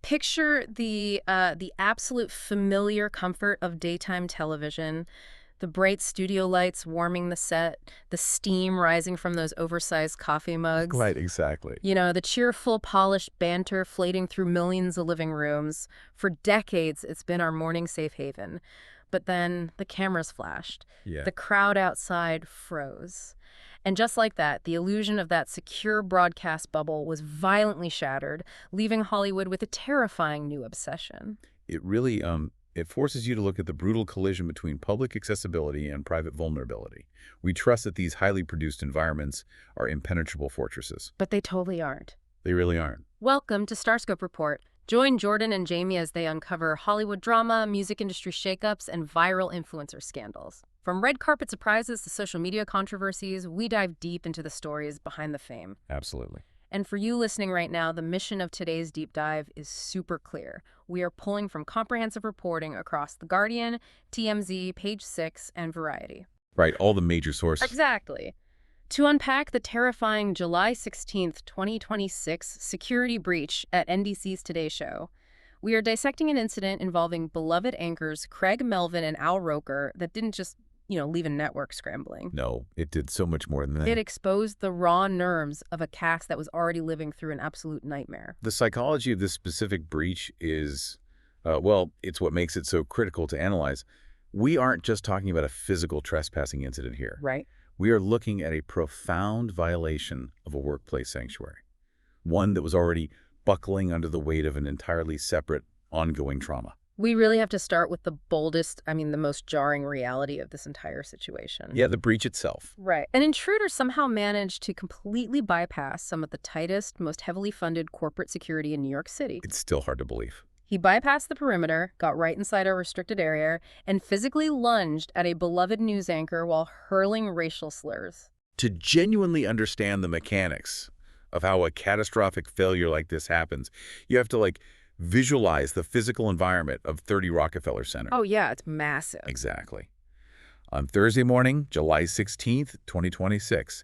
Picture the absolute familiar comfort of daytime television, the bright studio lights warming the set, the steam rising from those oversized coffee mugs. Right, exactly. You know, the cheerful, polished banter floating through millions of living rooms. For decades, it's been our morning safe haven. But then the cameras flashed. Yeah. The crowd outside froze. And just like that, the illusion of that secure broadcast bubble was violently shattered, leaving Hollywood with a terrifying new obsession. It really, it forces you to look at the brutal collision between public accessibility and private vulnerability. We trust that these highly produced environments are impenetrable fortresses. But they totally aren't. They really aren't. Welcome to Starscope Report. Join Jordan and Jamie as they uncover Hollywood drama, music industry shakeups, and viral influencer scandals. From red carpet surprises to social media controversies, we dive deep into the stories behind the fame. Absolutely. And for you listening right now, the mission of today's deep dive is super clear. We are pulling from comprehensive reporting across The Guardian, TMZ, Page 6, and Variety. Right, all the major sources. Exactly. To unpack the terrifying July 16th, 2026 security breach at NBC's Today Show, we are dissecting an incident involving beloved anchors Craig Melvin and Al Roker that didn't just, leave a network scrambling. No, it did so much more than that. It exposed the raw nerves of a cast that was already living through an absolute nightmare. The psychology of this specific breach is, well, it's what makes it so critical to analyze. We aren't just talking about a physical trespassing incident here. Right. We are looking at a profound violation of a workplace sanctuary, one that was already buckling under the weight of an entirely separate, ongoing trauma. We really have to start with the the most jarring reality of this entire situation. Yeah, the breach itself. Right. An intruder somehow managed to completely bypass some of the tightest, most heavily funded corporate security in New York City. It's still hard to believe. He bypassed the perimeter, got right inside a restricted area, and physically lunged at a beloved news anchor while hurling racial slurs. To genuinely understand the mechanics of how a catastrophic failure like this happens, you have to, visualize the physical environment of 30 Rockefeller Center. Oh, yeah, it's massive. Exactly. On Thursday morning, July 16th, 2026,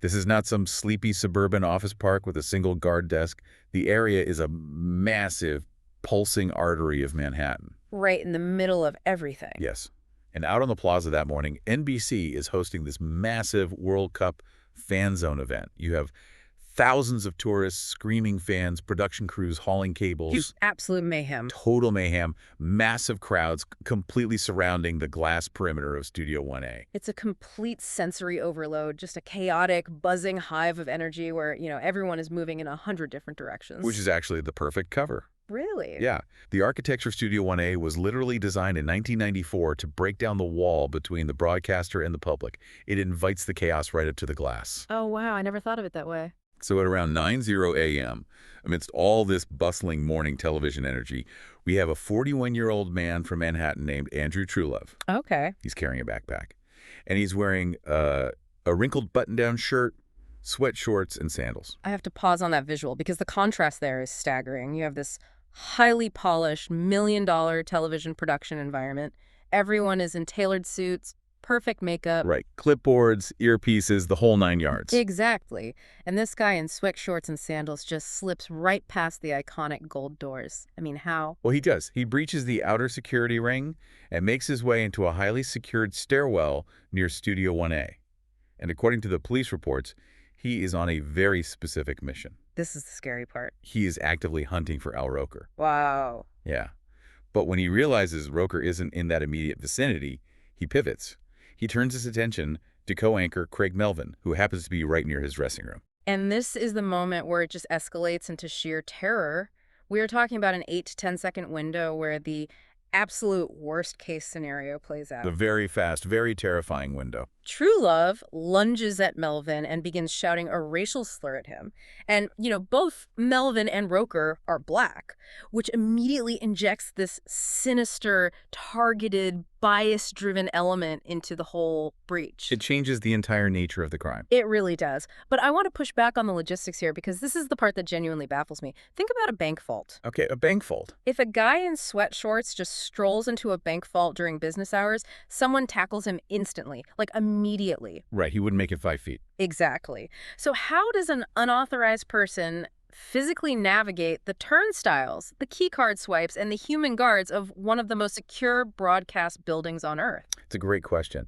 this is not some sleepy suburban office park with a single guard desk. The area is a massive, pulsing artery of Manhattan. Right in the middle of everything. Yes. And out on the Plaza that morning, NBC is hosting this massive World Cup fan zone event. You have thousands of tourists, screaming fans, production crews hauling cables. Absolute mayhem. Total mayhem. Massive crowds completely surrounding the glass perimeter of Studio 1A. It's a complete sensory overload, just a chaotic, buzzing hive of energy where, everyone is moving in 100 different directions. Which is actually the perfect cover. Really? Yeah. The architecture of Studio 1A was literally designed in 1994 to break down the wall between the broadcaster and the public. It invites the chaos right up to the glass. Oh, wow. I never thought of it that way. So at around 9:00 a.m., amidst all this bustling morning television energy, we have a 41-year-old man from Manhattan named Andrew Truelove. Okay. He's carrying a backpack. And he's wearing a wrinkled button-down shirt, sweat shorts, and sandals. I have to pause on that visual because the contrast there is staggering. You have this highly polished, million-dollar television production environment. Everyone is in tailored suits, perfect makeup. Right. Clipboards, earpieces, the whole 9 yards. Exactly. And this guy in sweat shorts and sandals just slips right past the iconic gold doors. I mean, how? Well, he does. He breaches the outer security ring and makes his way into a highly secured stairwell near Studio 1A. And according to the police reports, he is on a very specific mission. This is the scary part. He is actively hunting for Al Roker. Wow. Yeah. But when he realizes Roker isn't in that immediate vicinity, he pivots. He turns his attention to co-anchor Craig Melvin, who happens to be right near his dressing room. And this is the moment where it just escalates into sheer terror. We are talking about an 8 to 10-second window where the absolute worst-case scenario plays out. The very fast, very terrifying window. Truelove lunges at Melvin and begins shouting a racial slur at him. And, both Melvin and Roker are black, which immediately injects this sinister, targeted, bias-driven element into the whole breach. It changes the entire nature of the crime. It really does. But I want to push back on the logistics here because this is the part that genuinely baffles me. Think about a bank vault. Okay, a bank vault. If a guy in sweat shorts just strolls into a bank vault during business hours, someone tackles him instantly, immediately. Right, he wouldn't make it 5 feet. Exactly. So how does an unauthorized person physically navigate the turnstiles, the keycard swipes, and the human guards of one of the most secure broadcast buildings on Earth? It's a great question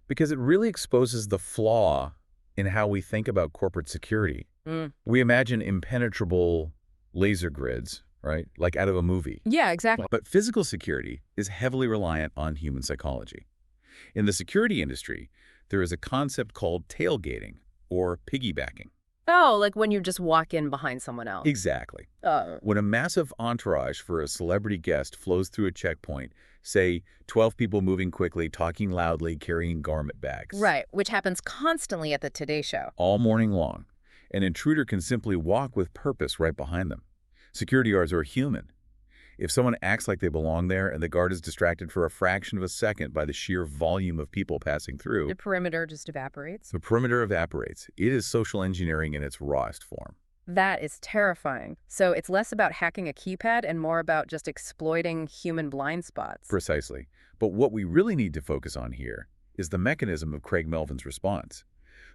because it really exposes the flaw in how we think about corporate security. Mm. We imagine impenetrable laser grids, right? Like out of a movie. Yeah, exactly. But physical security is heavily reliant on human psychology. In the security industry, there is a concept called tailgating or piggybacking. Oh, like when you just walk in behind someone else. Exactly. When a massive entourage for a celebrity guest flows through a checkpoint, say 12 people moving quickly, talking loudly, carrying garment bags. Right, which happens constantly at the Today Show. All morning long. An intruder can simply walk with purpose right behind them. Security guards are human. If someone acts like they belong there and the guard is distracted for a fraction of a second by the sheer volume of people passing through, The perimeter just evaporates. the perimeter evaporates. It is social engineering in its rawest form. That is terrifying. So it's less about hacking a keypad and more about just exploiting human blind spots. Precisely. But what we really need to focus on here is the mechanism of Craig Melvin's response.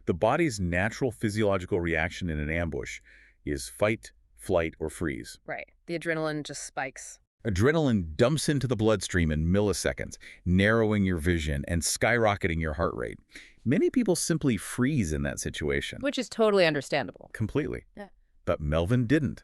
The body's natural physiological reaction in an ambush is fight, flight, or freeze. Right. The adrenaline just spikes. Adrenaline dumps into the bloodstream in milliseconds, narrowing your vision and skyrocketing your heart rate. Many people simply freeze in that situation. Which is totally understandable. Completely. Yeah. But Melvin didn't.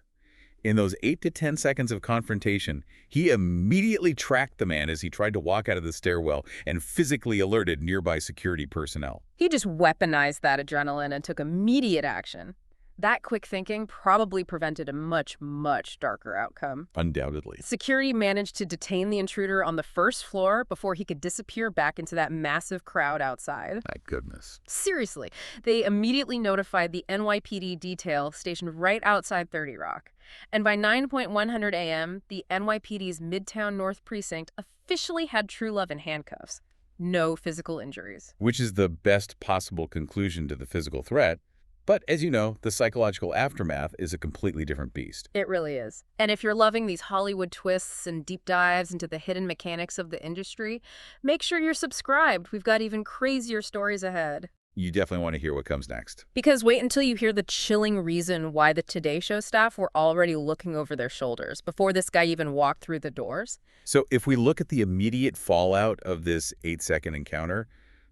In those 8 to 10 seconds of confrontation, he immediately tracked the man as he tried to walk out of the stairwell and physically alerted nearby security personnel. He just weaponized that adrenaline and took immediate action. That quick thinking probably prevented a much, much darker outcome. Undoubtedly. Security managed to detain the intruder on the first floor before he could disappear back into that massive crowd outside. My goodness. Seriously, they immediately notified the NYPD detail stationed right outside 30 Rock. And by 9:100 a.m., the NYPD's Midtown North Precinct officially had Truelove in handcuffs. No physical injuries. Which is the best possible conclusion to the physical threat. But as you know, the psychological aftermath is a completely different beast. It really is. And if you're loving these Hollywood twists and deep dives into the hidden mechanics of the industry, make sure you're subscribed. We've got even crazier stories ahead. You definitely want to hear what comes next. Because wait until you hear the chilling reason why the Today Show staff were already looking over their shoulders before this guy even walked through the doors. So if we look at the immediate fallout of this 8-second encounter,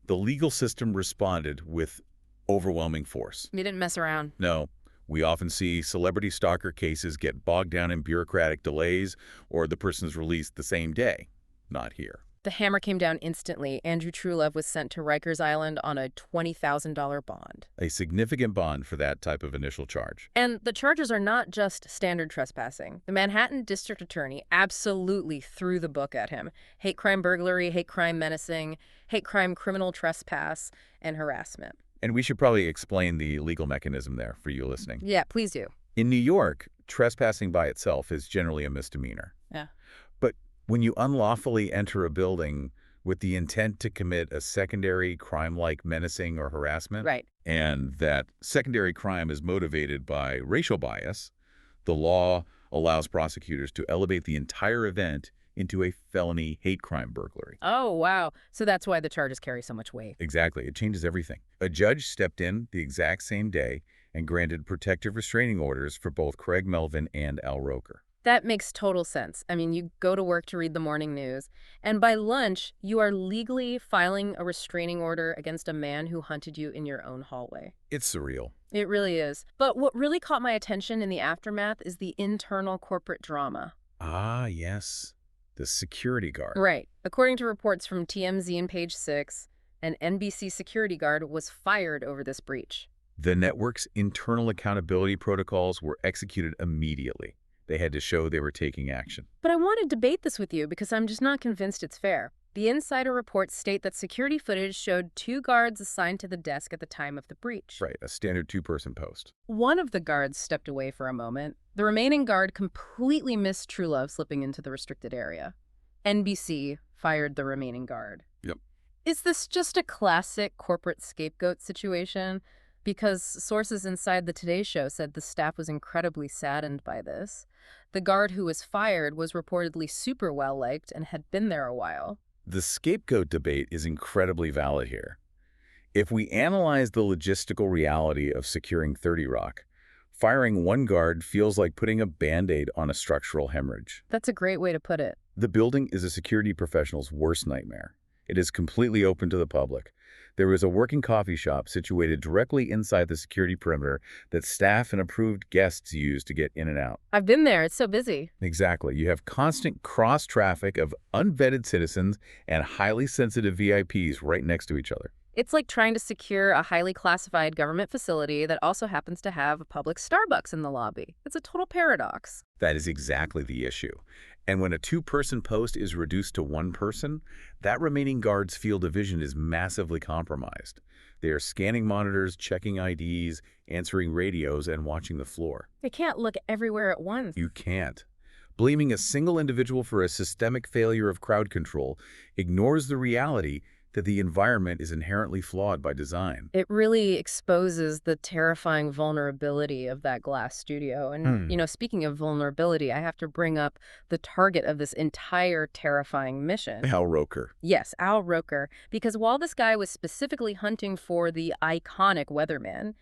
the legal system responded with overwhelming force. We didn't mess around. No, we often see celebrity stalker cases get bogged down in bureaucratic delays or the person's released the same day. Not here. The hammer came down instantly. Andrew Truelove was sent to Rikers Island on a $20,000 bond. A significant bond for that type of initial charge. And the charges are not just standard trespassing. The Manhattan District Attorney absolutely threw the book at him. Hate crime burglary, hate crime menacing, hate crime criminal trespass, and harassment. And we should probably explain the legal mechanism there for you listening. Yeah, please do. In New York, trespassing by itself is generally a misdemeanor. Yeah. But when you unlawfully enter a building with the intent to commit a secondary crime like menacing or harassment, Right. and that secondary crime is motivated by racial bias, the law allows prosecutors to elevate the entire event into a felony hate crime burglary. Oh, wow. So that's why the charges carry so much weight. Exactly. It changes everything. A judge stepped in the exact same day and granted protective restraining orders for both Craig Melvin and Al Roker. That makes total sense. I mean, you go to work to read the morning news, and by lunch, you are legally filing a restraining order against a man who hunted you in your own hallway. It's surreal. It really is. But what really caught my attention in the aftermath is the internal corporate drama. Ah, yes. The security guard. Right. According to reports from TMZ and Page 6, an NBC security guard was fired over this breach. The network's internal accountability protocols were executed immediately. They had to show they were taking action. But I want to debate this with you because I'm just not convinced it's fair. The insider reports state that security footage showed 2 guards assigned to the desk at the time of the breach. Right, a standard 2-person post. One of the guards stepped away for a moment. The remaining guard completely missed Truelove slipping into the restricted area. NBC fired the remaining guard. Yep. Is this just a classic corporate scapegoat situation? Because sources inside the Today Show said the staff was incredibly saddened by this. The guard who was fired was reportedly super well-liked and had been there a while. The scapegoat debate is incredibly valid here. If we analyze the logistical reality of securing 30 Rock, Firing one guard feels like putting a Band-Aid on a structural hemorrhage. That's a great way to put it. The building is a security professional's worst nightmare. It is completely open to the public. There is a working coffee shop situated directly inside the security perimeter that staff and approved guests use to get in and out. I've been there. It's so busy. Exactly. You have constant cross-traffic of unvetted citizens and highly sensitive VIPs right next to each other. It's like trying to secure a highly classified government facility that also happens to have a public Starbucks in the lobby. It's a total paradox. That is exactly the issue. And when a two-person post is reduced to one person, that remaining guard's field of vision is massively compromised. They are scanning monitors, checking IDs, answering radios, and watching the floor. They can't look everywhere at once. You can't. Blaming a single individual for a systemic failure of crowd control ignores the reality that the environment is inherently flawed by design. It really exposes the terrifying vulnerability of that glass studio. And, speaking of vulnerability, I have to bring up the target of this entire terrifying mission. Al Roker. Yes, Al Roker. Because while this guy was specifically hunting for the iconic weatherman,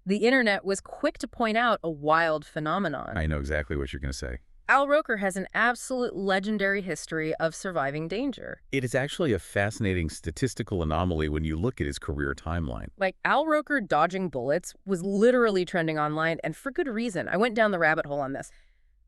the internet was quick to point out a wild phenomenon. I know exactly what you're going to say. Al Roker has an absolute legendary history of surviving danger. It is actually a fascinating statistical anomaly when you look at his career timeline. Like, Al Roker dodging bullets was literally trending online, and for good reason. I went down the rabbit hole on this.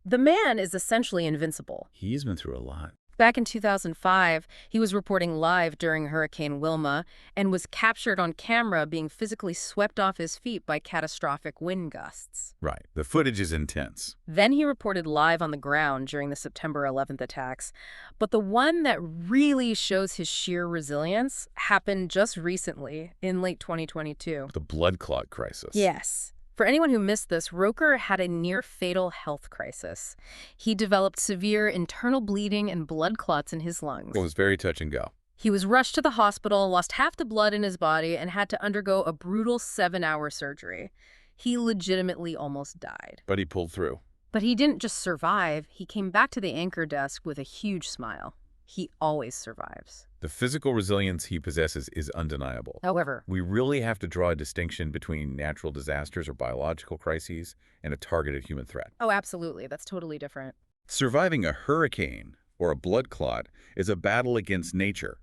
The man is essentially invincible. He's been through a lot. Back in 2005, he was reporting live during Hurricane Wilma and was captured on camera being physically swept off his feet by catastrophic wind gusts. Right. The footage is intense. Then he reported live on the ground during the September 11th attacks. But the one that really shows his sheer resilience happened just recently in late 2022. The blood clot crisis. Yes. For anyone who missed this, Roker had a near-fatal health crisis. He developed severe internal bleeding and blood clots in his lungs. It was very touch and go. He was rushed to the hospital, lost half the blood in his body, and had to undergo a brutal 7-hour surgery. He legitimately almost died. But he pulled through. But he didn't just survive. He came back to the anchor desk with a huge smile. He always survives. The physical resilience he possesses is undeniable. However, we really have to draw a distinction between natural disasters or biological crises and a targeted human threat. oh, absolutely. That's totally different. Surviving a hurricane or a blood clot is a battle against nature.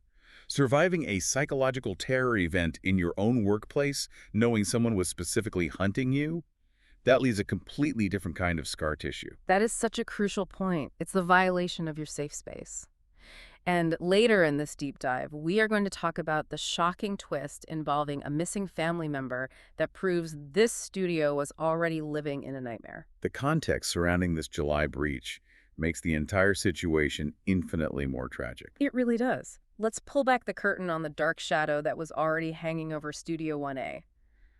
Surviving a psychological terror event in your own workplace, knowing someone was specifically hunting you, that leaves a completely different kind of scar tissue. That is such a crucial point. It's the violation of your safe space. And later in this deep dive, we are going to talk about the shocking twist involving a missing family member that proves this studio was already living in a nightmare. The context surrounding this July breach makes the entire situation infinitely more tragic. It really does. Let's pull back the curtain on the dark shadow that was already hanging over Studio 1A.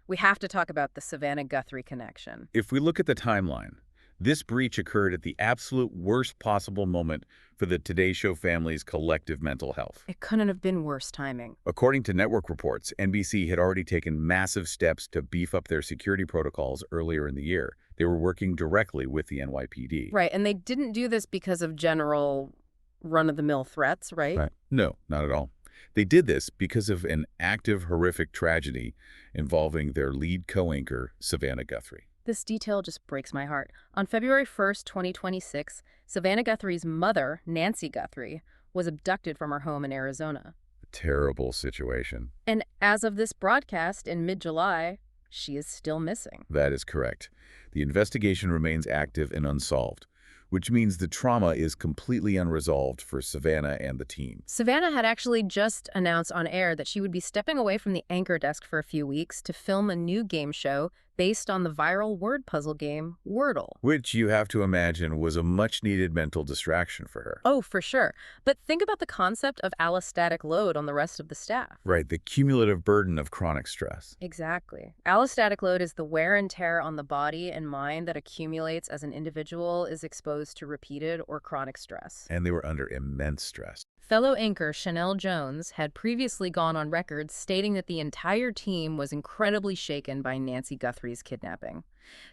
We have to talk about the Savannah Guthrie connection. If we look at the timeline, this breach occurred at the absolute worst possible moment for the Today Show family's collective mental health. It couldn't have been worse timing. According to network reports, NBC had already taken massive steps to beef up their security protocols earlier in the year. They were working directly with the NYPD. Right, and they didn't do this because of general run-of-the-mill threats, right? No, not at all. They did this because of an active, horrific tragedy involving their lead co-anchor, Savannah Guthrie. This detail just breaks my heart. On February 1st, 2026, Savannah Guthrie's mother, Nancy Guthrie, was abducted from her home in Arizona. A terrible situation. And as of this broadcast in mid-July, she is still missing. That is correct. The investigation remains active and unsolved, which means the trauma is completely unresolved for Savannah and the team. Savannah had actually just announced on air that she would be stepping away from the anchor desk for a few weeks to film a new game show based on the viral word puzzle game Wordle. Which you have to imagine was a much-needed mental distraction for her. Oh, for sure. But think about the concept of allostatic load on the rest of the staff. Right, the cumulative burden of chronic stress. Exactly. Allostatic load is the wear and tear on the body and mind that accumulates as an individual is exposed to repeated or chronic stress. And they were under immense stress. Fellow anchor Chanel Jones had previously gone on record stating that the entire team was incredibly shaken by Nancy Guthrie's kidnapping.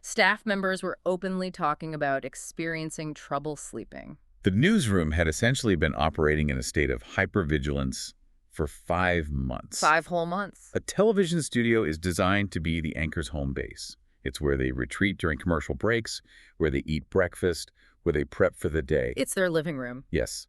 Staff members were openly talking about experiencing trouble sleeping. The newsroom had essentially been operating in a state of hypervigilance for 5 months. 5 whole months. A television studio is designed to be the anchor's home base. It's where they retreat during commercial breaks, where they eat breakfast, where they prep for the day. It's their living room. Yes.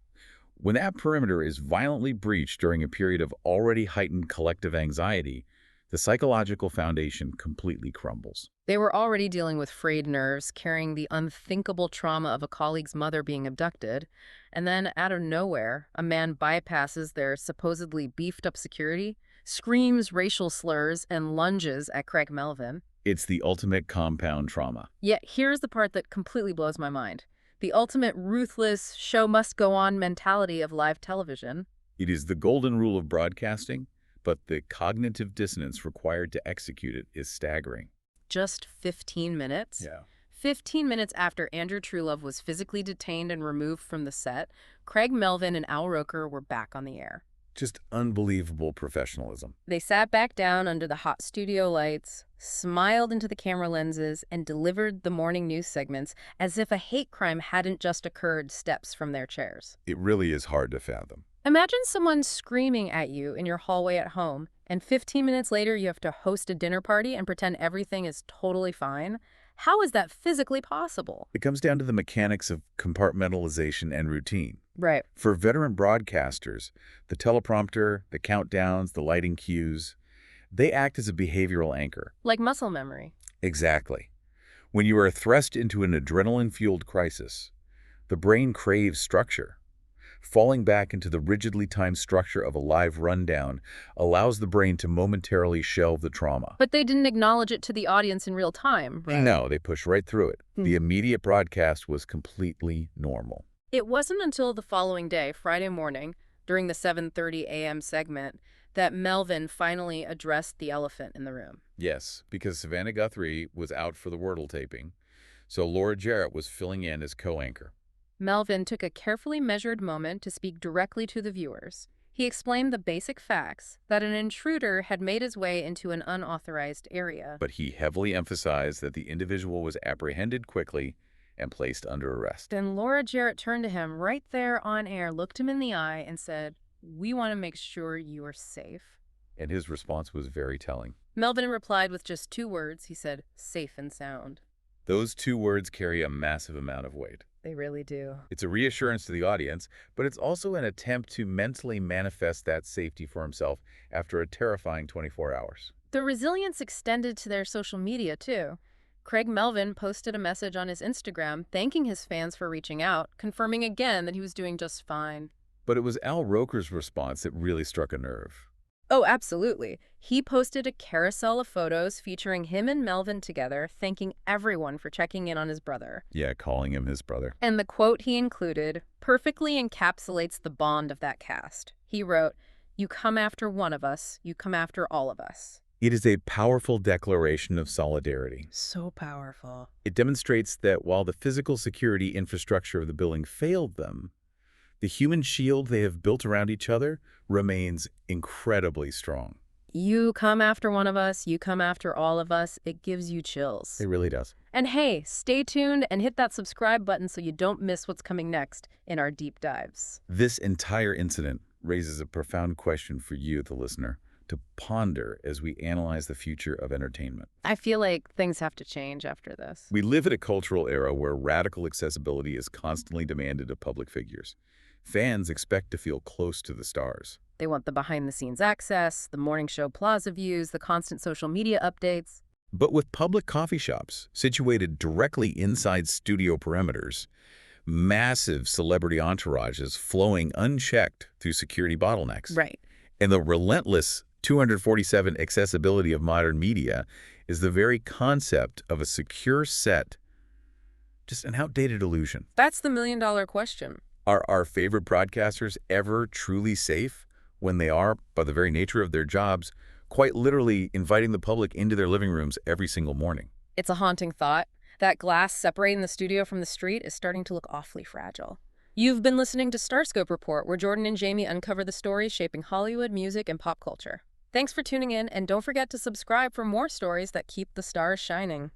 When that perimeter is violently breached during a period of already heightened collective anxiety, the psychological foundation completely crumbles. They were already dealing with frayed nerves, carrying the unthinkable trauma of a colleague's mother being abducted, and then, out of nowhere, a man bypasses their supposedly beefed-up security, screams racial slurs, and lunges at Craig Melvin. It's the ultimate compound trauma. Yet here's the part that completely blows my mind. The ultimate ruthless, show-must-go-on mentality of live television. It is the golden rule of broadcasting, but the cognitive dissonance required to execute it is staggering. Just 15 minutes? Yeah. 15 minutes after Andrew Truelove was physically detained and removed from the set, Craig Melvin and Al Roker were back on the air. Just unbelievable professionalism. They sat back down under the hot studio lights, smiled into the camera lenses, and delivered the morning news segments as if a hate crime hadn't just occurred steps from their chairs. It really is hard to fathom. Imagine someone screaming at you in your hallway at home, and 15 minutes later you have to host a dinner party and pretend everything is totally fine. How is that physically possible? It comes down to the mechanics of compartmentalization and routine. Right. For veteran broadcasters, the teleprompter, the countdowns, the lighting cues, they act as a behavioral anchor. Like muscle memory. Exactly. When you are thrust into an adrenaline-fueled crisis, the brain craves structure. Falling back into the rigidly timed structure of a live rundown allows the brain to momentarily shelve the trauma. But they didn't acknowledge it to the audience in real time, right? No, they push right through it. The immediate broadcast was completely normal. It wasn't until the following day, Friday morning, during the 7:30 a.m. segment, that Melvin finally addressed the elephant in the room. Yes, because Savannah Guthrie was out for the Wordle taping, so Laura Jarrett was filling in as co-anchor. Melvin took a carefully measured moment to speak directly to the viewers. He explained the basic facts, that an intruder had made his way into an unauthorized area. But he heavily emphasized that the individual was apprehended quickly and placed under arrest. Then Laura Jarrett turned to him right there on air, looked him in the eye, and said, "We want to make sure you are safe." And his response was very telling. Melvin replied with just 2 words. He said, "Safe and sound." Those 2 words carry a massive amount of weight. They really do. It's a reassurance to the audience, but it's also an attempt to mentally manifest that safety for himself after a terrifying 24 hours. The resilience extended to their social media, too. Craig Melvin posted a message on his Instagram thanking his fans for reaching out, confirming again that he was doing just fine. But it was Al Roker's response that really struck a nerve. Oh, absolutely. He posted a carousel of photos featuring him and Melvin together, thanking everyone for checking in on his brother. Yeah, calling him his brother. And the quote he included perfectly encapsulates the bond of that cast. He wrote, "You come after one of us, you come after all of us." It is a powerful declaration of solidarity. So powerful. It demonstrates that while the physical security infrastructure of the building failed them, the human shield they have built around each other remains incredibly strong. You come after one of us, you come after all of us. It gives you chills. It really does. And hey, stay tuned and hit that subscribe button so you don't miss what's coming next in our deep dives. This entire incident raises a profound question for you, the listener, to ponder as we analyze the future of entertainment. I feel like things have to change after this. We live in a cultural era where radical accessibility is constantly demanded of public figures. Fans expect to feel close to the stars. They want the behind-the-scenes access, the morning show Plaza views, the constant social media updates. But with public coffee shops situated directly inside studio perimeters, massive celebrity entourages flowing unchecked through security bottlenecks. Right. And the relentless 247 accessibility of modern media is the very concept of a secure set, just an outdated illusion. That's the million-dollar question. Are our favorite broadcasters ever truly safe when they are, by the very nature of their jobs, quite literally inviting the public into their living rooms every single morning? It's a haunting thought. That glass separating the studio from the street is starting to look awfully fragile. You've been listening to Starscope Report, where Jordan and Jamie uncover the stories shaping Hollywood, music, and pop culture. Thanks for tuning in, and don't forget to subscribe for more stories that keep the stars shining.